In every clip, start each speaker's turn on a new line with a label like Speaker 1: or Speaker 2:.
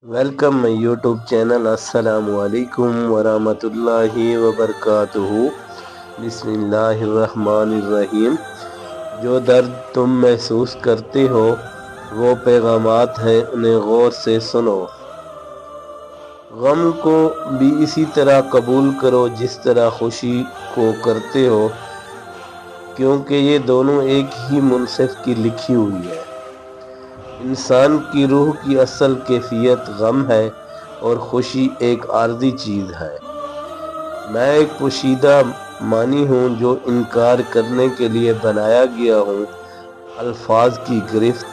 Speaker 1: Welcome my YouTube channel. अस्सलामुअलैकुम वरहमतुल्लाहि वबरकातुहू। बिस्मिल्लाहिर्रहमानिर्रहीम। जो दर्द तुम महसूस करते हो वो पैगामात हैं, उन्हें गौर से सुनो। गम को भी इसी तरह कबूल करो जिस तरह खुशी को करते हो, क्योंकि ये दोनों एक ही मुनसिफ की लिखी हुई है। इंसान की रूह की असल कैफियत गम है और खुशी एक आर्जी चीज़ है। मैं एक पोशीदा मानी हूँ जो इनकार करने के लिए बनाया गया हूँ, अल्फाज की गिरफ्त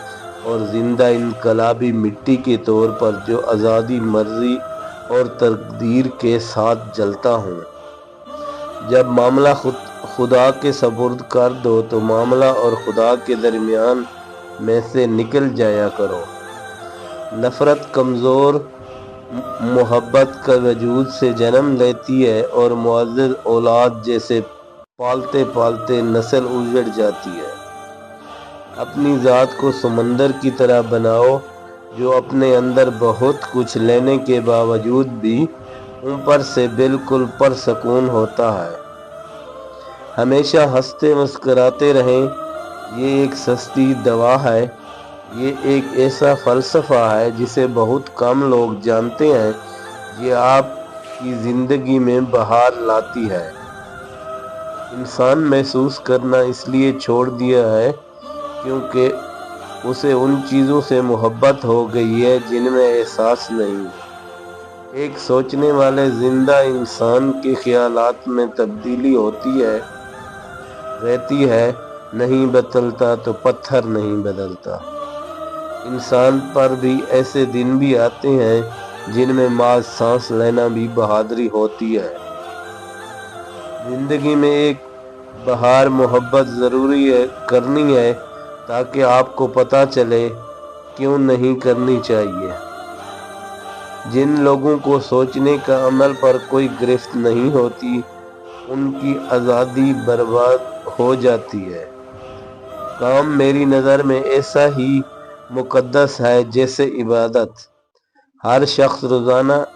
Speaker 1: और ज़िंदा इनकलाबी मिट्टी के तौर पर जो आज़ादी, मर्ज़ी और तकदीर के साथ जलता हूँ। जब मामला खुदा के सपुर्द कर दो तो मामला और खुदा के दरमियान में से निकल जाया करो। नफ़रत कमज़ोर मोहब्बत का वजूद से जन्म लेती है और मुअज़्ज़ज़ औलाद जैसे पालते पालते नस्ल उजड़ जाती है। अपनी ज़ात को समंदर की तरह बनाओ जो अपने अंदर बहुत कुछ लेने के बावजूद भी ऊपर से बिल्कुल पुरसकून होता है। हमेशा हंसते मुस्कराते रहें, ये एक सस्ती दवा है। ये एक ऐसा फ़लसफ़ा है जिसे बहुत कम लोग जानते हैं। ये आपकी ज़िंदगी में बहार लाती है। इंसान महसूस करना इसलिए छोड़ दिया है क्योंकि उसे उन चीज़ों से मोहब्बत हो गई है जिनमें एहसास नहीं। एक सोचने वाले ज़िंदा इंसान के ख़यालात में तब्दीली होती रहती है। नहीं बदलता तो पत्थर नहीं बदलता। इंसान पर भी ऐसे दिन भी आते हैं जिनमें माँ सांस लेना भी बहादुरी होती है। ज़िंदगी में एक बहार मोहब्बत ज़रूरी है करनी है ताकि आपको पता चले क्यों नहीं करनी चाहिए। जिन लोगों को सोचने का अमल पर कोई गिरफ्त नहीं होती, उनकी आज़ादी बर्बाद हो जाती है। काम मेरी नज़र में ऐसा ही मुक़द्दस है जैसे इबादत। हर शख्स रोज़ाना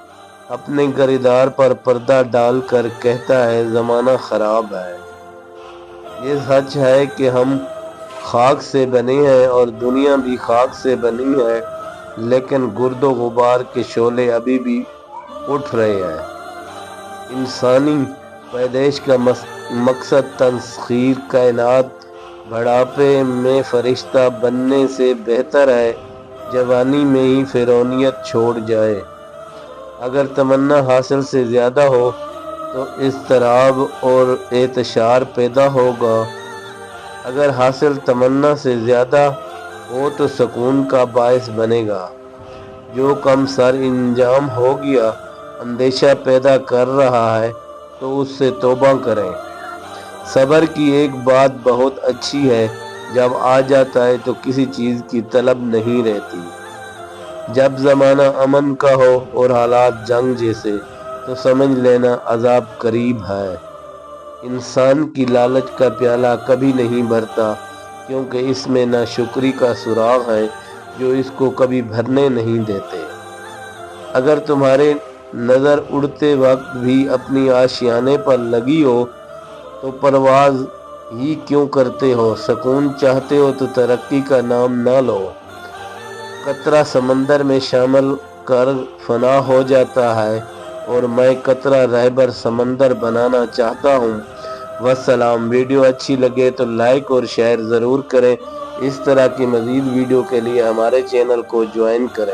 Speaker 1: अपने किरदार पर पर्दा डालकर कहता है ज़माना ख़राब है। ये सच है कि हम खाक से बने हैं और दुनिया भी खाक से बनी है, लेकिन गुर्दो गुबार के शोले अभी भी उठ रहे हैं। इंसानी पैदाइश का मकसद तस्ख़ीर कायनात बढ़ापे में फरिश्ता बनने से बेहतर है जवानी में ही फ़िरौनियत छोड़ जाए। अगर तमन्ना हासिल से ज़्यादा हो तो इज़्तिराब और एतशार पैदा होगा। अगर हासिल तमन्ना से ज़्यादा हो तो सुकून का बायस बनेगा। जो कम सर इंजाम हो गया अंदेशा पैदा कर रहा है तो उससे तौबा करें। सब्र की एक बात बहुत अच्छी है, जब आ जाता है तो किसी चीज़ की तलब नहीं रहती। जब ज़माना अमन का हो और हालात जंग जैसे, तो समझ लेना अज़ाब करीब है। इंसान की लालच का प्याला कभी नहीं भरता क्योंकि इसमें नाशुक्री का सुराग है जो इसको कभी भरने नहीं देते। अगर तुम्हारे नज़र उड़ते वक्त भी अपनी आशियाने पर लगी हो तो परवाज़ ही क्यों करते हो। सुकून चाहते हो तो तरक्की का नाम ना लो। कतरा समंदर में शामिल कर फना हो जाता है और मैं कतरा रहबर समंदर बनाना चाहता हूँ। वस्सलाम। वीडियो अच्छी लगे तो लाइक और शेयर ज़रूर करें। इस तरह की मज़ीद वीडियो के लिए हमारे चैनल को ज्वाइन करें।